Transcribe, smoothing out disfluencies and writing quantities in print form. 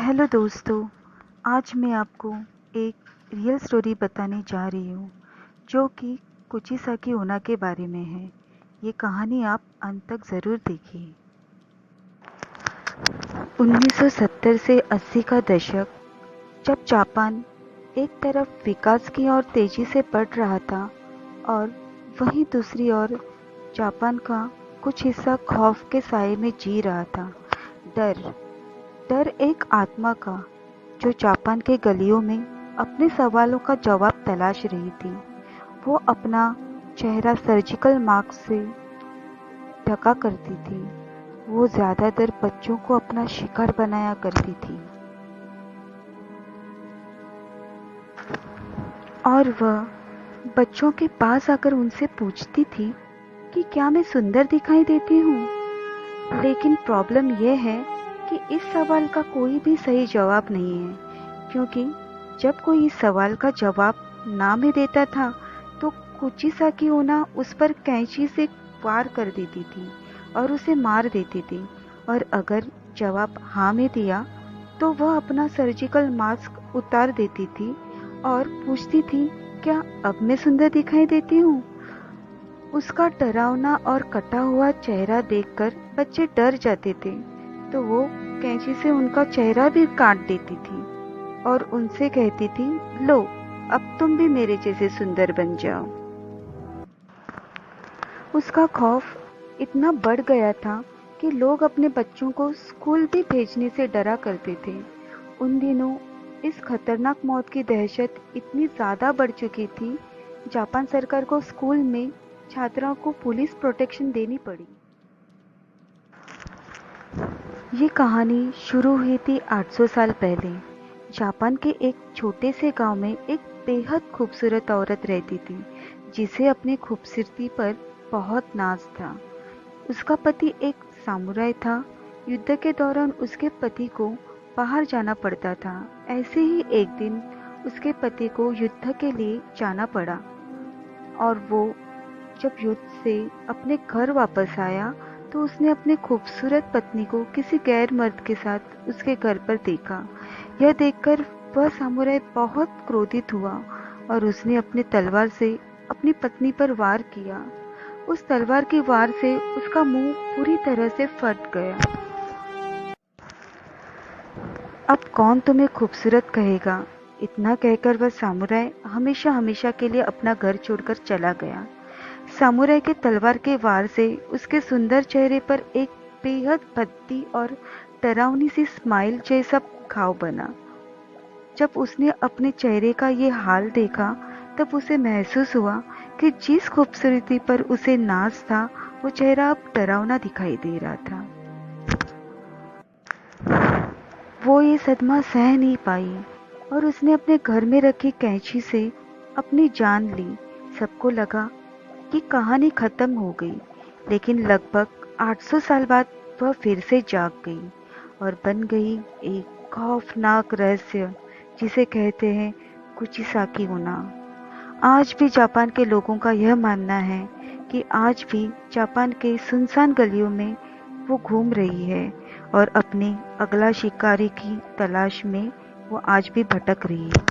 Hello दोस्तों, आज मैं आपको एक रियल स्टोरी बताने जा रही हूँ जो कि कुचिसाकी ओना के बारे में है। ये कहानी आप अंत तक ज़रूर देखिए। 1970 से 80 का दशक, जब जापान एक तरफ विकास की ओर तेजी से बढ़ रहा था और वहीं दूसरी ओर जापान का कुछ हिस्सा खौफ के साए में जी रहा था। डर डर एक आत्मा का जो जापान के गलियों में अपने सवालों का जवाब तलाश रही थी। वो अपना चेहरा सर्जिकल मास्क से ढका करती थी। वो ज्यादातर बच्चों को अपना शिकार बनाया करती थी और वह बच्चों के पास आकर उनसे पूछती थी कि क्या मैं सुंदर दिखाई देती हूँ। लेकिन प्रॉब्लम यह है कि इस सवाल का कोई भी सही जवाब नहीं है, क्योंकि जब कोई इस सवाल का जवाब ना में देता था तो कुचिसाकी ओना उस पर कैंची से वार कर देती थी और उसे मार देती थी। और अगर जवाब हाँ में दिया तो वह अपना सर्जिकल मास्क उतार देती थी और पूछती थी, क्या अब मैं सुंदर दिखाई देती हूँ। उसका डरावना और कटा हुआ चेहरा देखकर बच्चे डर जाते थे, तो वो कैंची से उनका चेहरा भी काट देती थी और उनसे कहती थी, लो अब तुम भी मेरे जैसे सुंदर बन जाओ। उसका खौफ इतना बढ़ गया था कि लोग अपने बच्चों को स्कूल भी भेजने से डरा करते थे। उन दिनों इस खतरनाक मौत की दहशत इतनी ज्यादा बढ़ चुकी थी, जापान सरकार को स्कूल में छात्राओं को पुलिस प्रोटेक्शन देनी पड़ी। ये कहानी शुरू हुई थी 800 साल पहले। जापान के एक छोटे से गांव में एक बेहद खूबसूरत औरत रहती थी, जिसे अपनी खूबसूरती पर बहुत नाज था। उसका पति एक सामुराई था। युद्ध के दौरान उसके पति को बाहर जाना पड़ता था। ऐसे ही एक दिन उसके पति को युद्ध के लिए जाना पड़ा और वो जब युद्ध से अपने घर वापस आया तो उसने अपनी खूबसूरत पत्नी को किसी गैर मर्द के साथ उसके घर पर देखा। यह देखकर वह सामुराई बहुत क्रोधित हुआ और उसने अपनी तलवार से अपनी पत्नी पर वार किया। उस तलवार की वार से उसका मुंह पूरी तरह से फट गया। अब कौन तुम्हें खूबसूरत कहेगा, इतना कहकर वह सामुराई हमेशा हमेशा के लिए अपना घर छोड़कर चला गया। सामुराई के तलवार के वार से उसके सुंदर चेहरे पर एक बेहद भद्दी और डरावनी सी स्माइल जैसा घाव बना। जब उसने अपने चेहरे का ये हाल देखा तब उसे महसूस हुआ कि जिस खूबसूरती पर उसे नाज था वो चेहरा अब डरावना दिखाई दे रहा था। वो ये सदमा सह नहीं पाई और उसने अपने घर में रखी कैंची से अपनी जान ली। सबको लगा कि कहानी खत्म हो गई, लेकिन लगभग 800 साल बाद वह फिर से जाग गई और बन गई एक खौफनाक रहस्य जिसे कहते हैं कुचिसाकी ओना। आज भी जापान के लोगों का यह मानना है कि आज भी जापान के सुनसान गलियों में वो घूम रही है और अपने अगला शिकारी की तलाश में वो आज भी भटक रही है।